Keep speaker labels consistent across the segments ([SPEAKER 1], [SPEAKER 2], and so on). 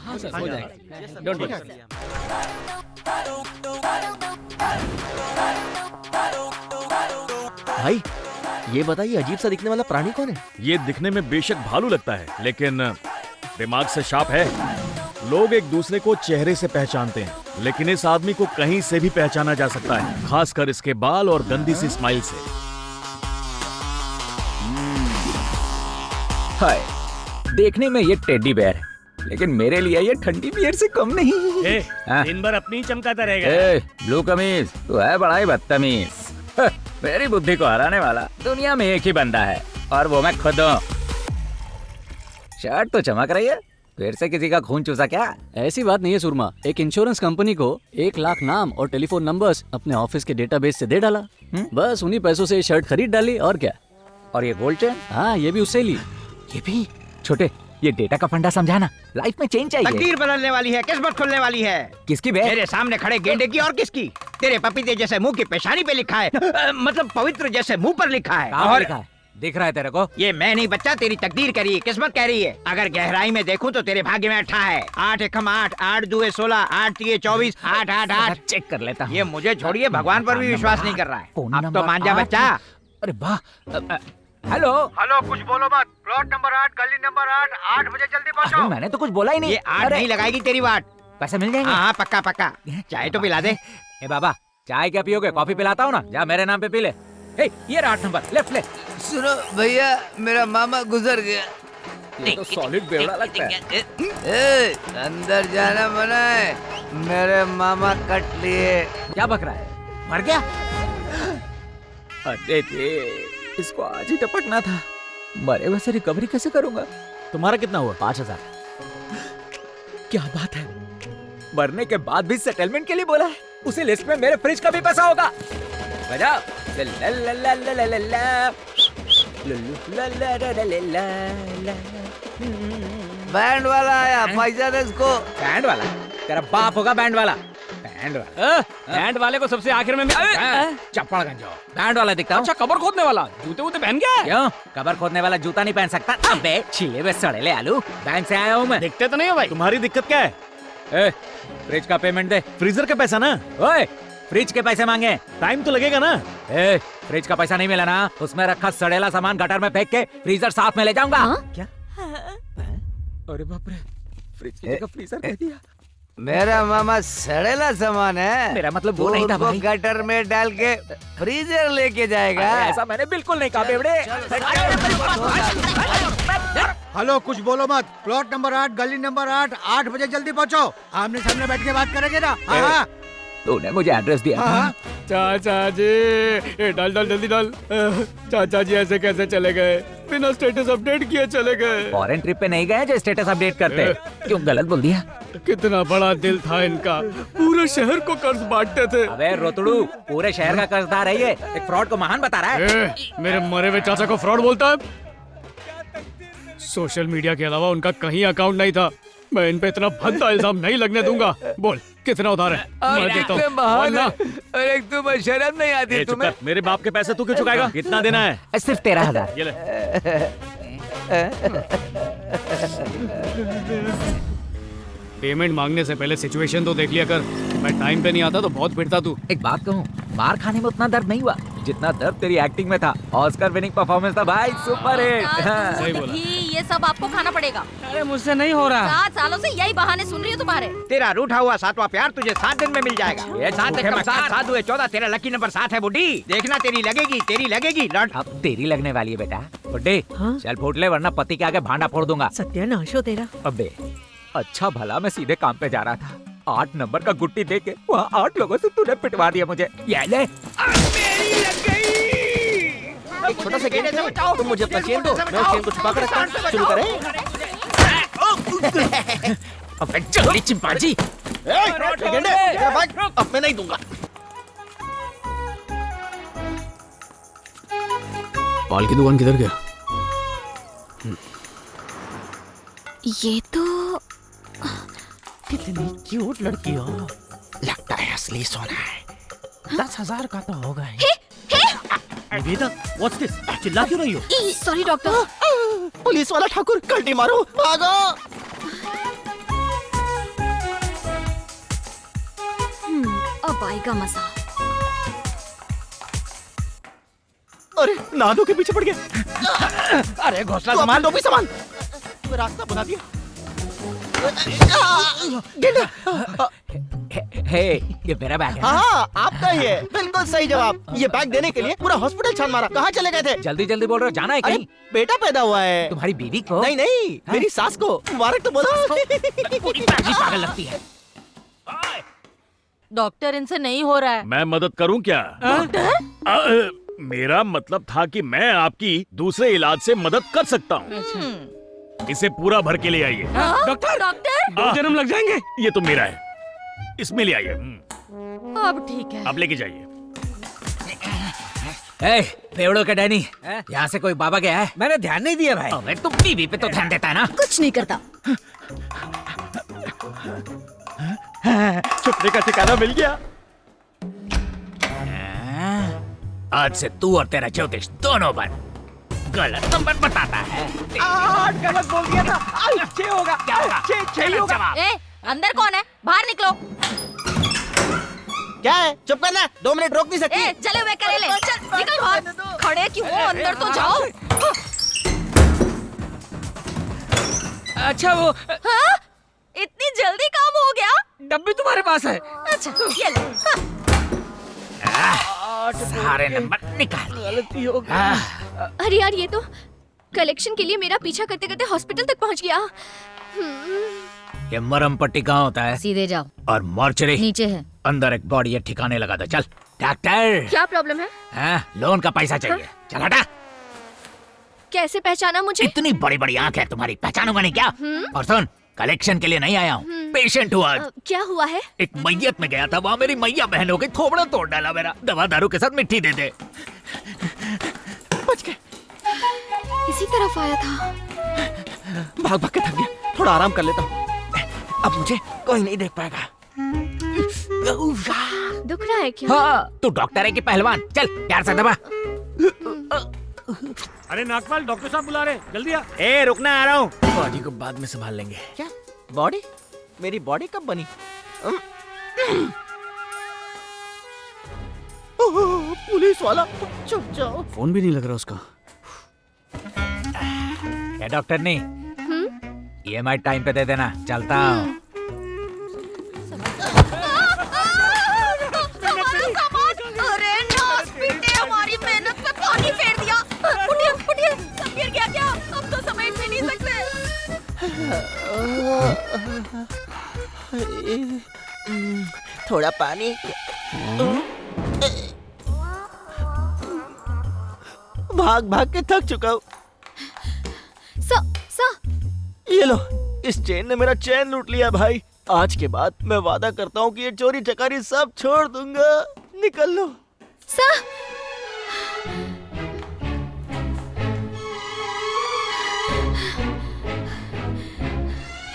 [SPEAKER 1] हाँ सर, हो जाएगा, डोंट वरी।
[SPEAKER 2] भाई ये बताइए अजीब सा दिखने वाला प्राणी कौन है?
[SPEAKER 3] ये दिखने में बेशक भालू लगता है, लेकिन दिमाग से शार्प है। लोग एक दूसरे को चेहरे से पहचानते हैं, लेकिन इस आदमी को कहीं से भी पहचाना जा सकता है, खासकर इसके बाल और गंदी सी स्माइल से।
[SPEAKER 4] हाय, देखने में ये टेडी बेयर है, लेकिन मेरे लिए ये ठंडी बियर से कम नहीं।
[SPEAKER 3] दिन भर अपनी चमकाता रहेगा।
[SPEAKER 4] ब्लू कमीज, तू है बड़ा ही बदतमीज। मेरी बुद्धि को हराने वाला दुनिया में एक ही बंदा है, और वो मैं खुद हूँ। शर्ट तो चमक रही है, फिर से किसी का खून चूसा क्या?
[SPEAKER 1] ऐसी बात नहीं है सुरमा, एक इंश्योरेंस कंपनी को 1 लाख नाम और टेलीफोन नंबर्स अपने ऑफिस के डेटाबेस से दे डाला। बस उन्हीं पैसों से शर्ट खरीद डाली, और क्या।
[SPEAKER 4] और ये गोल्ड चेन?
[SPEAKER 1] हाँ, ये भी उससे ली।
[SPEAKER 4] ये भी? छोटे, ये डेटा का फंडा समझाना, लाइफ में चेंज चाहिए।
[SPEAKER 5] तकदीर बदलने वाली है, किस्मत खुलने वाली है।
[SPEAKER 4] किसकी बे?
[SPEAKER 5] मेरे सामने खड़े गेंडे की और किसकी? तेरे पपीते जैसे मुंह की पेशानी पे लिखा है, मतलब पवित्र जैसे मुंह पर लिखा है।
[SPEAKER 4] और लिखा है? दिख रहा है तेरे को?
[SPEAKER 5] ये मैं नहीं बच्चा, तेरी तकदीर कह रही है, किस्मत कह रही है। अगर गहराई में देखूं तो तेरे भाग्य में 8 है। 8 एकम 8, 8 दुए 16, 8 तिये 24, 8 8 8।
[SPEAKER 4] चेक कर लेता हूँ।
[SPEAKER 5] ये मुझे छोड़िए, भगवान पर भी विश्वास नहीं कर रहा है। अब तो मान जा बच्चा।
[SPEAKER 4] अरे वाह। हेलो
[SPEAKER 5] हेलो, कुछ बोलो मत। प्लॉट नंबर 8, गली नंबर 8, 8 बजे जल्दी पहुंचो।
[SPEAKER 4] मैंने तो कुछ बोला ही नहीं।
[SPEAKER 5] ये 8 नहीं लगाएगी तेरी बात।
[SPEAKER 4] पैसे मिल जाएंगे?
[SPEAKER 5] हाँ पक्का पक्का। चाय तो पिला दे।
[SPEAKER 4] ए बाबा, चाय क्या पियोगे? कॉफी पिलाता हूँ ना, जा मेरे नाम पे पी ले। ये रहा 8 नंबर, लेफ्ट ले।
[SPEAKER 6] सुनो भैया, मेरा मामा गुजर गया।
[SPEAKER 4] ये तो सॉलिड बेवड़ा लगता है।
[SPEAKER 6] ए, अंदर जाना मना है, मेरे मामा कट लिए।
[SPEAKER 4] क्या बक रहा है? मर गया? अरे इसको आज ही टपकना था। मरे वैसे रिकवरी कैसे करूंगा?
[SPEAKER 3] तुम्हारा कितना हुआ?
[SPEAKER 4] 5000। क्या बात है, मरने के बाद भी सेटलमेंट के लिए बोला है। उसी लिस्ट में मेरे फ्रिज का भी पैसा होगा। बजाओ।
[SPEAKER 6] बैंड वाला आया, पैसा दे इसको।
[SPEAKER 4] बैंड वाला? तेरा बाप होगा बैंड वाला। बैंड वाला?
[SPEAKER 1] बैंड वाले को सबसे आखिर में
[SPEAKER 4] चप्पड़ गंजो। बैंड वाला दिखता हूँ।
[SPEAKER 1] अच्छा, कबर खोदने वाला जूते वूते पहन गया है?
[SPEAKER 4] क्यों? कबर खोदने वाला जूता नहीं पहन सकता? अबे छिले में सड़ेले आलू, बैंक से आया हूँ मैं।
[SPEAKER 1] दिखते तो नहीं हो भाई।
[SPEAKER 3] तुम्हारी दिक्कत क्या है?
[SPEAKER 4] फ्रिज का पेमेंट दे।
[SPEAKER 3] फ्रीजर का पैसा ना।
[SPEAKER 4] ओए, फ्रिज के पैसे मांगे।
[SPEAKER 3] टाइम तो लगेगा ना।
[SPEAKER 4] फ्रिज का पैसा नहीं मिला ना, उसमें रखा सड़ेला सामान गटर में फेंक के फ्रीजर साफ में ले जाऊंगा। क्या? अरे बाप रे, फ्रिज की जगह फ्रीजर कह दिया।
[SPEAKER 6] मेरा मामा सड़ेला सामान है।
[SPEAKER 4] मेरा मतलब वो नहीं था
[SPEAKER 6] उसको
[SPEAKER 4] भाई।
[SPEAKER 6] गटर में डाल के फ्रीजर लेके जाएगा।
[SPEAKER 4] ऐसा मैंने बिल्कुल नहीं कहा बेवड़े।
[SPEAKER 5] हेलो, कुछ बोलो मत। प्लॉट नंबर 8, गली नंबर 8, 8 बजे जल्दी पहुंचो। आमने सामने बैठ के बात करेंगे ना। हाँ।
[SPEAKER 4] तूने मुझे एड्रेस दिया था।
[SPEAKER 1] चाचा जी, डाल जल्दी डाल। चाचा जी ऐसे कैसे चले गए? बिना स्टेटस अपडेट किए चले गए।
[SPEAKER 4] फॉरेन ट्रिप पे नहीं गए जो स्टेटस अपडेट करते? क्यों गलत बोल दिया?
[SPEAKER 1] कितना बड़ा दिल था इनका, पूरे शहर को कर्ज बांटते थे।
[SPEAKER 4] अबे रोतड़ू, पूरे शहर का कर्जदार है ये, एक फ्रॉड को महान बता रहा है।
[SPEAKER 1] मेरे मरे हुए चाचा को फ्रॉड बोलता है? सोशल मीडिया के अलावा उनका कहीं अकाउंट नहीं था। मैं इन पे इतना भद्दा इल्जाम नहीं लगने दूंगा। बोल कितना उधार है? मैं देता हूँ। बोल ना।
[SPEAKER 6] अरे तुम्हें शर्म नहीं आती तुम्हें?
[SPEAKER 3] मेरे बाप के पैसे तू क्यों चुकाएगा? कितना देना है?
[SPEAKER 4] सिर्फ 13,000।
[SPEAKER 3] ये ले।
[SPEAKER 1] पेमेंट मांगने से पहले सिचुएशन तो देख लिया कर। मैं टाइम पे नहीं आता तो बहुत पिटता तू।
[SPEAKER 4] एक बात कहूँ, मार खाने में उतना दर्द नहीं हुआ जितना दर्द तेरी एक्टिंग में था। ऑस्कर विनिंग परफॉर्मेंस था भाई, सुपर हिट।
[SPEAKER 1] सही बोला।
[SPEAKER 7] ये सब आपको खाना पड़ेगा।
[SPEAKER 1] अरे मुझसे नहीं हो रहा।
[SPEAKER 7] 7 सालों से यही बहाने सुन रही हूँ तुम्हारे।
[SPEAKER 5] तेरा रूठा हुआ 7वां प्यार तुझे 7 दिन में मिल जाएगा।
[SPEAKER 4] ये
[SPEAKER 5] 7 एकम 7, 7 दुए 14, तेरा लकी नंबर 7 है बुड्ढी। देखना तेरी लगेगी लौट।
[SPEAKER 4] अब तेरी लगने वाली है बेटा। बुड्ढे, चल फूट ले, वरना पति के आगे भांडा फोड़ दूंगा।
[SPEAKER 8] सत्यानाश हो तेरा।
[SPEAKER 4] अबे अच्छा भला मैं सीधे काम पे जा रहा था, 8 नंबर का गुट्टी देके वहाँ 8 लोगों से तूने पिटवा दिया मुझे। ये ले।
[SPEAKER 5] मेरी लग गई।
[SPEAKER 2] एक छोटा सा गेम है, तुम मुझे अपना चेन दो, मैं उस चेन को छुपा कर रखता हूँ। शुरू करें?
[SPEAKER 4] अबे जल्दी चिंपांजी।
[SPEAKER 2] अब मैं नहीं दूंगा।
[SPEAKER 1] पाल की दुकान किधर गया?
[SPEAKER 7] ये तो
[SPEAKER 2] कितनी क्यूट लड़की हो। लगता है असली सोना है। 10,000 का तो होगा ही।
[SPEAKER 3] Niveda, what's this? चिल्ला क्यों रही हो?
[SPEAKER 7] Sorry doctor.
[SPEAKER 2] पुलिस वाला ठाकुर, कल्टी मारो, भागो।
[SPEAKER 7] आएगा मजा।
[SPEAKER 2] अरे नादो के पीछे पड़ गया।
[SPEAKER 5] अरे घोसला
[SPEAKER 2] तो
[SPEAKER 5] संभाल।
[SPEAKER 2] टोपी संभाल। रास्ता बना दिया।
[SPEAKER 4] हे, ये मेरा बैग है।
[SPEAKER 2] हाँ आपका ही है, बिल्कुल सही जवाब। ये बैग देने के लिए पूरा हॉस्पिटल छान मारा। कहाँ चले गए थे?
[SPEAKER 4] जल्दी जल्दी बोल रहे हो, जाना है
[SPEAKER 2] अरे
[SPEAKER 4] कहीं?
[SPEAKER 2] बेटा पैदा हुआ है।
[SPEAKER 4] तुम्हारी बीवी को?
[SPEAKER 2] नहीं नहीं, मेरी सास को मुबारक तो बोलो।
[SPEAKER 4] पूरी फैमिली पागल लगती है।
[SPEAKER 7] डॉक्टर इनसे नहीं हो रहा है।
[SPEAKER 3] मैं मदद करूं क्या? मेरा मतलब था कि मैं आपकी दूसरे इलाज से मदद कर सकता हूँ। इसे पूरा भर के ले आइए।
[SPEAKER 7] डॉक्टर डॉक्टर
[SPEAKER 3] 2 जन्म लग जाएंगे। ये तो मेरा है, इसमें ले आइए।
[SPEAKER 7] अब ठीक है।
[SPEAKER 3] आप लेके जाइए।
[SPEAKER 4] ए, पेड़ों के डैनी, यहाँ से कोई बाबा गया है? मैंने ध्यान नहीं दिया भाई। अबे तुम बीवी पे तो ध्यान देता है ना?
[SPEAKER 7] कुछ नहीं करता।
[SPEAKER 3] छुपने का ठिकाना मिल गया।
[SPEAKER 4] आज से तू और तेरा ज्योतिष दोनों बन। गलत नंबर बताता है।
[SPEAKER 5] गलत बोल दिया था। 6 होगा।
[SPEAKER 4] क्या होगा?
[SPEAKER 5] 6 होगा।
[SPEAKER 4] जवाब।
[SPEAKER 7] ए, अंदर कौन है? बाहर निकलो।
[SPEAKER 2] क्या है? चुप करना। 2 मिनट रोक नहीं सकती।
[SPEAKER 7] ए, जले हुए करेले, चल निकल बाहर। खड़े क्यों हो? अंदर तो जाओ।
[SPEAKER 4] अच्छा वो
[SPEAKER 7] हाँ? इतनी जल्दी काम हो गया?
[SPEAKER 4] डब्बी तुम्हारे पास है?
[SPEAKER 7] अच्छा ये लो।
[SPEAKER 4] सारे नंबर निकाल
[SPEAKER 2] गलती हो गई।
[SPEAKER 8] अरे यार, ये तो कलेक्शन के लिए मेरा पीछा करते करते हॉस्पिटल तक पहुंच गया।
[SPEAKER 4] ये मरम पट्टी कहाँ होता है?
[SPEAKER 7] सीधे जाओ।
[SPEAKER 4] और मॉर्चरी
[SPEAKER 7] नीचे है।
[SPEAKER 4] अंदर एक बॉडी है, ठिकाने लगा दो। चल डॉक्टर।
[SPEAKER 8] क्या प्रॉब्लम है?
[SPEAKER 4] लोन का पैसा चाहिए। चल हटा।
[SPEAKER 8] कैसे पहचाना मुझे?
[SPEAKER 4] इतनी बड़ी बड़ी आंख है तुम्हारी, पहचानूंगा नहीं क्या? और सुन, कलेक्शन के लिए नहीं आया हूँ, पेशेंट हुआ।
[SPEAKER 8] क्या हुआ है?
[SPEAKER 4] एक मैयत में गया था, वहाँ मेरी मैया बहन हो गई, थोबड़ा तोड़ डाला मेरा। दवा दारू के साथ मिट्टी दे दे।
[SPEAKER 2] बच गए।
[SPEAKER 8] इसी तरफ आया था।
[SPEAKER 2] भाग भाग के थक गया, थोड़ा आराम कर लेता हूँ। अब मुझे कोई नहीं देख पाएगा।
[SPEAKER 8] दुख रहा है क्या?
[SPEAKER 4] हाँ, तू डॉक्टर है कि पहलवान? चल प्यार से दबा।
[SPEAKER 3] अरे नागपाल, डॉक्टर साहब बुला रहे, जल्दी आ।
[SPEAKER 5] ए रुकना, आ रहा हूँ।
[SPEAKER 4] बॉडी को बाद में संभाल लेंगे।
[SPEAKER 2] क्या बॉडी? मेरी बॉडी कब बनी? पुलिस वाला, चुप जाओ।
[SPEAKER 1] फोन भी नहीं लग रहा उसका।
[SPEAKER 4] क्या डॉक्टर ने EMI टाइम पे दे देना, चलता हूँ।
[SPEAKER 7] अरे नास पीटे, हमारी मेहनत पे पानी फेर दिया। उठिए उठिए, सब गिर गया क्या? अब तो समेट भी नहीं सकते।
[SPEAKER 2] थोड़ा पानी। भाग भाग के थक चुका हूँ। ये लो, इस चेन ने मेरा चैन लूट लिया भाई। आज के बाद मैं वादा करता हूँ कि ये चोरी चकारी सब छोड़ दूंगा। निकल लो।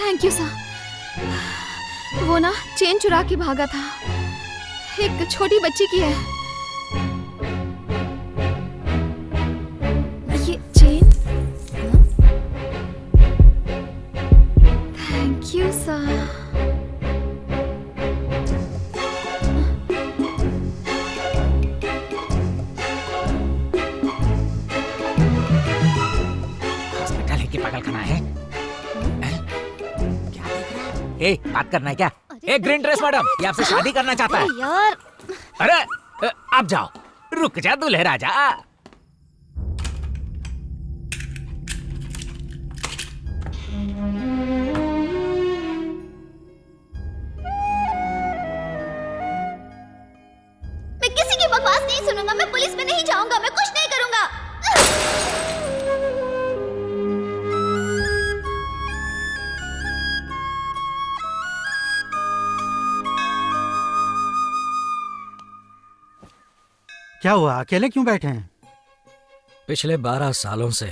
[SPEAKER 8] Thank you sir. वो ना चेन चुरा के भागा था, एक छोटी बच्ची की है। ये chain. Thank you sir.
[SPEAKER 4] Hospital है कि पागलखाना है? क्या देख रहा है? ए, बात करना है क्या? ए, ग्रीन ड्रेस मैडम, ये आपसे शादी करना चाहता है।
[SPEAKER 7] यार
[SPEAKER 4] अरे आप जाओ, रुक जा दूल्हे राजा।
[SPEAKER 8] मैं किसी की बकवास नहीं सुनूंगा। मैं पुलिस में नहीं जाऊंगा। मैं कुछ नहीं करूंगा।
[SPEAKER 9] क्या हुआ? अकेले क्यों बैठे हैं?
[SPEAKER 1] पिछले 12 सालों से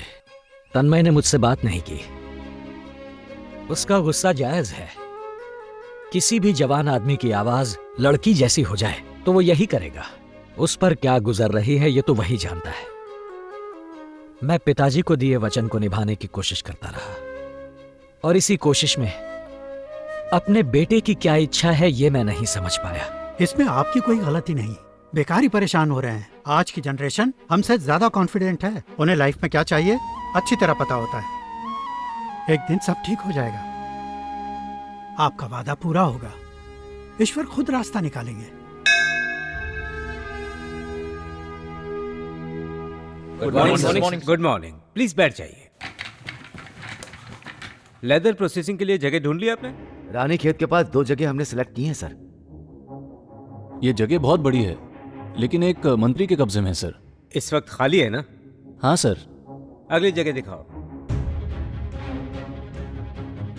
[SPEAKER 1] तन्मय ने मुझसे बात नहीं की। उसका गुस्सा जायज है। किसी भी जवान आदमी की आवाज लड़की जैसी हो जाए तो वो यही करेगा। उस पर क्या गुजर रही है ये तो वही जानता है। मैं पिताजी को दिए वचन को निभाने की कोशिश करता रहा, और इसी कोशिश में अपने बेटे की क्या इच्छा है ये मैं नहीं समझ पाया।
[SPEAKER 9] इसमें आपकी कोई गलती नहीं, बेकार ही परेशान हो रहे हैं। आज की जनरेशन हमसे ज्यादा कॉन्फिडेंट है, उन्हें लाइफ में क्या चाहिए अच्छी तरह पता होता है। एक दिन सब ठीक हो जाएगा, आपका वादा पूरा होगा, ईश्वर खुद रास्ता निकालेंगे।
[SPEAKER 10] गुड मॉर्निंग, प्लीज बैठ जाइए। लेदर प्रोसेसिंग के लिए जगह ढूंढ ली आपने?
[SPEAKER 2] रानी खेत के पास 2 जगह हमने सिलेक्ट की हैं सर।
[SPEAKER 11] ये जगह बहुत बड़ी है, लेकिन एक मंत्री के कब्जे में है सर।
[SPEAKER 10] इस वक्त खाली है ना?
[SPEAKER 11] हाँ सर।
[SPEAKER 10] अगली जगह दिखाओ।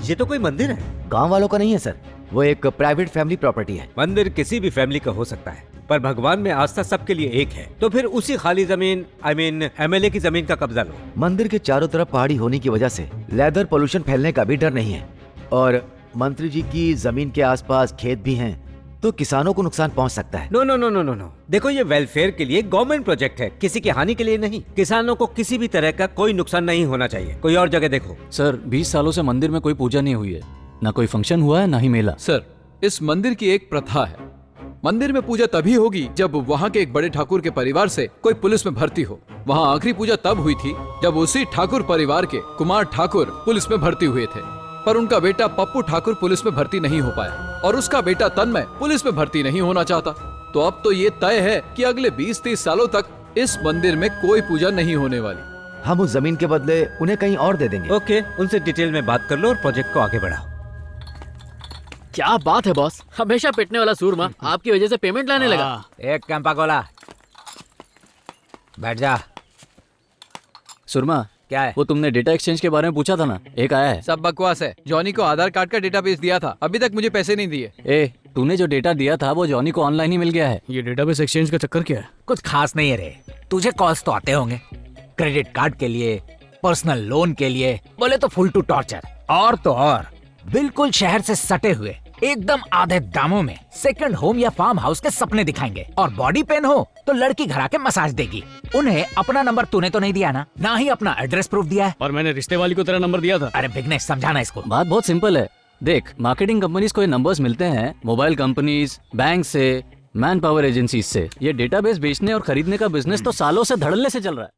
[SPEAKER 10] ये तो कोई मंदिर है।
[SPEAKER 2] गांव वालों का नहीं है सर, वो एक प्राइवेट फैमिली प्रॉपर्टी है।
[SPEAKER 10] मंदिर किसी भी फैमिली का हो सकता है, पर भगवान में आस्था सबके लिए एक है। तो फिर उसी खाली जमीन एमएलए की जमीन का कब्जा लो।
[SPEAKER 2] मंदिर के चारों तरफ पहाड़ी होने की वजह से लेदर पोल्यूशन फैलने का भी डर नहीं है, और मंत्री जी की जमीन के आसपास खेत भी हैं, तो किसानों को नुकसान पहुंच सकता है।
[SPEAKER 10] No no no no no no, देखो ये वेलफेयर के लिए गवर्नमेंट प्रोजेक्ट है, किसी की हानि के लिए नहीं। किसानों को किसी भी तरह का कोई नुकसान नहीं होना चाहिए। कोई और जगह देखो।
[SPEAKER 11] सर 20 सालों से मंदिर में कोई पूजा नहीं हुई है, ना कोई फंक्शन हुआ है, ना ही मेला।
[SPEAKER 12] सर इस मंदिर की एक प्रथा है, मंदिर में पूजा तभी होगी जब वहाँ के एक बड़े ठाकुर के परिवार से कोई पुलिस में भर्ती हो। वहाँ आखिरी पूजा तब हुई थी जब उसी ठाकुर परिवार के कुमार ठाकुर पुलिस में भर्ती हुए थे, पर उनका बेटा पप्पू ठाकुर पुलिस में भर्ती नहीं हो पाया और उसका बेटा तन्मय पुलिस में भर्ती नहीं होना चाहता। तो अब तो ये तय है कि अगले 20-30 सालों तक इस मंदिर में कोई पूजा नहीं होने वाली।
[SPEAKER 2] हम उस जमीन के बदले उन्हें कहीं और दे देंगे।
[SPEAKER 10] ओके, उनसे डिटेल में बात कर लो और प्रोजेक्ट को आगे बढ़ाओ।
[SPEAKER 13] क्या बात है बॉस, हमेशा पिटने वाला सूरमा आपकी वजह से पेमेंट लाने लगा।
[SPEAKER 4] एक कैंपा कोला। बैठ जा।
[SPEAKER 11] सुरमा,
[SPEAKER 4] क्या है?
[SPEAKER 11] वो तुमने डेटा एक्सचेंज के बारे में पूछा था ना, एक आया है।
[SPEAKER 12] सब बकवास है। जॉनी को आधार कार्ड का डेटाबेस दिया था, अभी तक मुझे पैसे नहीं दिए।
[SPEAKER 11] ए, तूने जो डेटा दिया था वो जॉनी को ऑनलाइन ही मिल गया है।
[SPEAKER 12] ये डेटाबेस एक्सचेंज का चक्कर क्या है?
[SPEAKER 4] कुछ खास नहीं है रे, तुझे कॉल्स तो आते होंगे क्रेडिट कार्ड के लिए, पर्सनल लोन के लिए, बोले तो फुल टू टॉर्चर। और तो और बिल्कुल शहर से सटे हुए एकदम आधे दामों में सेकंड होम या फार्म हाउस के सपने दिखाएंगे, और बॉडी पेन हो तो लड़की घर आके मसाज देगी। उन्हें अपना नंबर तूने तो नहीं दिया ना ही अपना एड्रेस प्रूफ दिया है।
[SPEAKER 12] और मैंने रिश्ते वाली को तेरा नंबर दिया था।
[SPEAKER 4] अरे बिगनेश, समझाना इसको।
[SPEAKER 11] बात बहुत सिंपल है। देख, मार्केटिंग कंपनीज को ये नंबर्स मिलते हैं मोबाइल कंपनीज, बैंक से, मैन पावर एजेंसीज से। ये डेटाबेस बेचने और खरीदने का बिजनेस तो सालों से धड़ल्ले से चल रहा है।